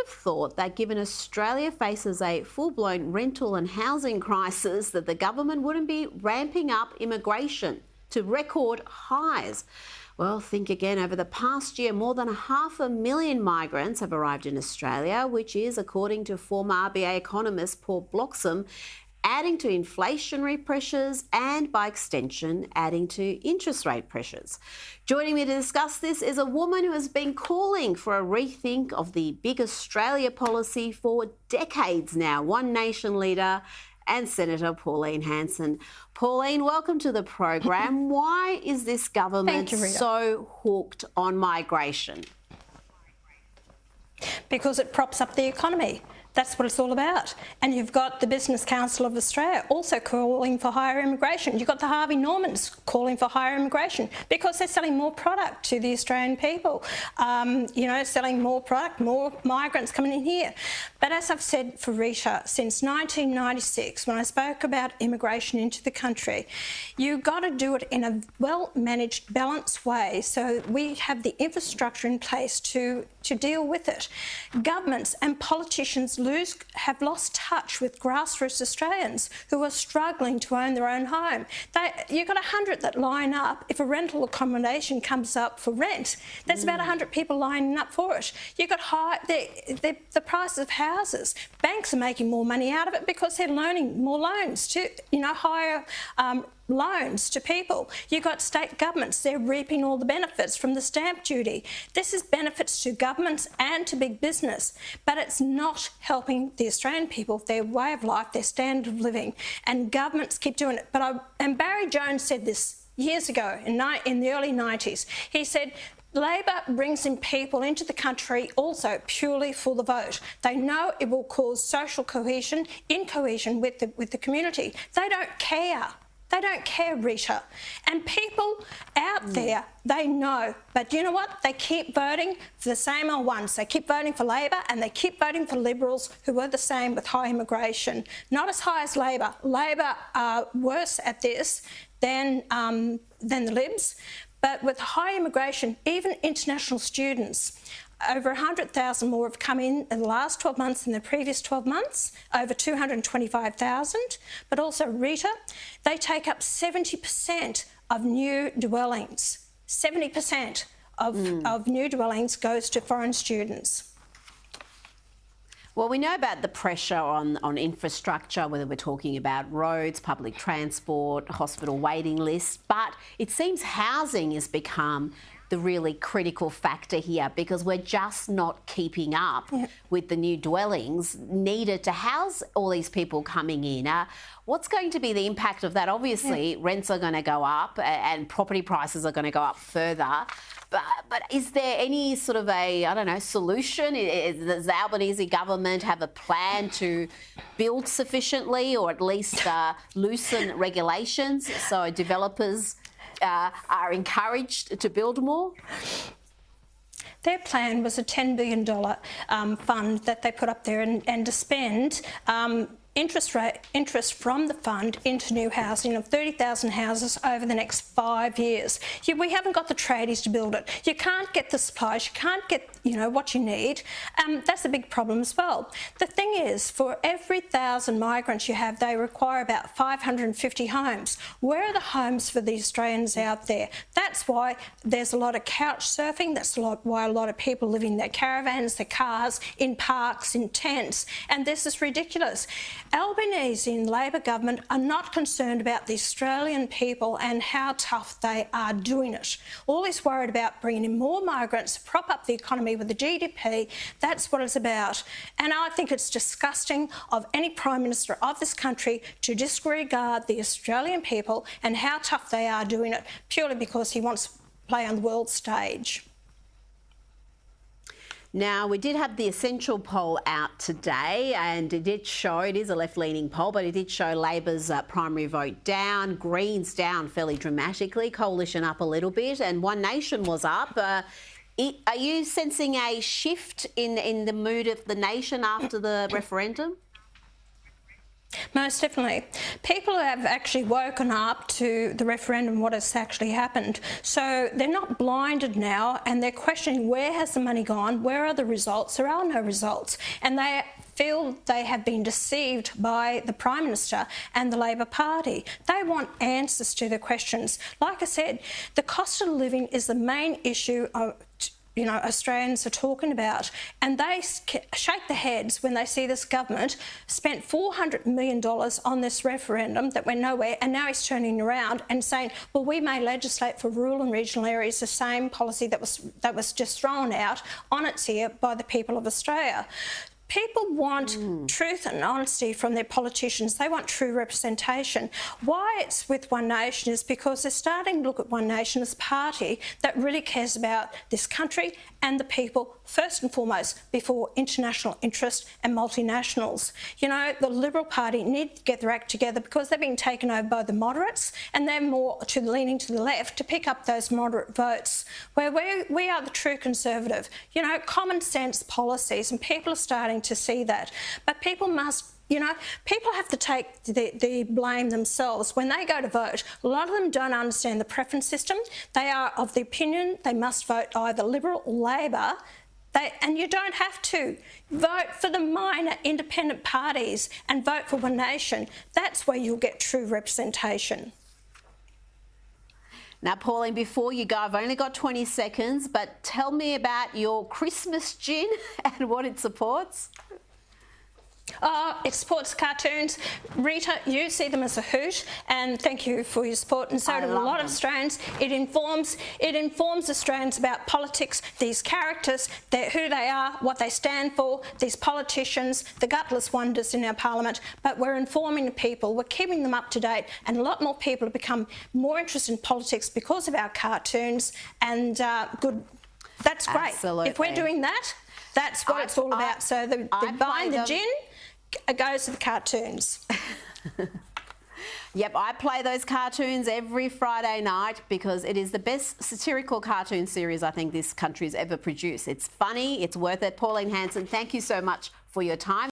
have thought that given Australia faces a full-blown rental and housing crisis, that the government wouldn't be ramping up immigration to record highs. Well, think again. Over the past year, more than 500,000 migrants have arrived in Australia, which is, according to former RBA economist Paul Bloxham, adding to inflationary pressures and, by extension, adding to interest rate pressures. Joining me to discuss this is a woman who has been calling for a rethink of the Big Australia policy for decades now, One Nation leader and Senator Pauline Hanson. Pauline, welcome to the program. Why is this government so hooked on migration? Because it props up the economy. That's what it's all about. And you've got the Business Council of Australia also calling for higher immigration. You've got the Harvey Normans calling for higher immigration because they're selling more product to the Australian people. Selling more product, more migrants coming in here. But as I've said for Rita, since 1996, when I spoke about immigration into the country, you've got to do it in a well-managed, balanced way so we have the infrastructure in place to deal with it. Governments and politicians have lost touch with grassroots Australians who are struggling to own their own home. You've got 100 that line up. If a rental accommodation comes up for rent, there's about 100 people lining up for it. You've got the prices of houses. Banks are making more money out of it because they're loaning more loans to, higher loans to people. You've got state governments, they're reaping all the benefits from the stamp duty. This is benefits to governments and to big business, but it's not helping the Australian people, their way of life, their standard of living, and governments keep doing it. And Barry Jones said this years ago, in the early 90s. He said, Labor brings in people into the country also purely for the vote. They know it will cause social cohesion, incohesion with the community. They don't care. They don't care, Rita. And people out there, they know. But you know what? They keep voting for the same old ones. They keep voting for Labor and they keep voting for Liberals who are the same with high immigration. Not as high as Labor. Labor are worse at this than the Libs. But with high immigration, even international students, over 100,000 more have come in the last 12 months than the previous 12 months, over 225,000. But also, Rita, they take up 70% of new dwellings. 70% of new dwellings goes to foreign students. Well, we know about the pressure on infrastructure, whether we're talking about roads, public transport, hospital waiting lists, but it seems housing has become the really critical factor here because we're just not keeping up with the new dwellings needed to house all these people coming in. What's going to be the impact of that? Obviously, rents are going to go up and property prices are going to go up further. But is there any sort of solution? Does the Albanese government have a plan to build sufficiently or at least loosen regulations so developers are encouraged to build more? Their plan was a $10 billion fund that they put up there and to spend interest from the fund into new housing of 30,000 houses over the next 5 years. We haven't got the tradies to build it. You can't get the supplies. You can't get what you need. That's a big problem as well. The thing is, for every 1,000 migrants you have, they require about 550 homes. Where are the homes for the Australians out there? That's why there's a lot of couch surfing. That's why a lot of people live in their caravans, their cars, in parks, in tents. And this is ridiculous. Albanese in Labor government are not concerned about the Australian people and how tough they are doing it. All is worried about bringing in more migrants, prop up the economy with the GDP. That's what it's about. And I think it's disgusting of any Prime Minister of this country to disregard the Australian people and how tough they are doing it purely because he wants to play on the world stage. Now, we did have the Essential poll out today and it did show, it is a left-leaning poll, but it did show Labor's primary vote down, Greens down fairly dramatically, Coalition up a little bit, and One Nation was up. Are you sensing a shift in the mood of the nation after the referendum? Most definitely. People have actually woken up to the referendum, what has actually happened. So they're not blinded now, and they're questioning, where has the money gone? Where are the results? There are no results. And they feel they have been deceived by the Prime Minister and the Labor Party. They want answers to the questions. Like I said, the cost of living is the main issue Australians are talking about, and they shake their heads when they see this government spent $400 million on this referendum that went nowhere, and now he's turning around and saying, well, we may legislate for rural and regional areas the same policy that was just thrown out on its ear by the people of Australia. People want truth and honesty from their politicians. They want true representation. Why it's with One Nation is because they're starting to look at One Nation as a party that really cares about this country and the people first and foremost before international interest and multinationals. You know, the Liberal Party need to get their act together because they've been taken over by the moderates, and they're more leaning to the left to pick up those moderate votes, where we are the true conservative. You know, common sense policies, and people are starting to see that. But people must, people have to take the blame themselves. When they go to vote, a lot of them don't understand the preference system. They are of the opinion they must vote either Liberal or Labor. And you don't have to. Vote for the minor independent parties and vote for One Nation. That's where you'll get true representation. Now, Pauline, before you go, I've only got 20 seconds, but tell me about your Christmas gin and what it supports. It supports cartoons. Rita, you see them as a hoot, and thank you for your support. And so do a lot of Australians. It informs Australians about politics, these characters, who they are, what they stand for, these politicians, the gutless wonders in our parliament. But we're informing the people, we're keeping them up to date, and a lot more people have become more interested in politics because of our cartoons. And good, that's great. Absolutely. If we're doing that, that's what it's all about. So the buying the gin goes to the cartoons. Yep, I play those cartoons every Friday night because it is the best satirical cartoon series I think this country's ever produced. It's funny, it's worth it. Pauline Hanson, thank you so much for your time.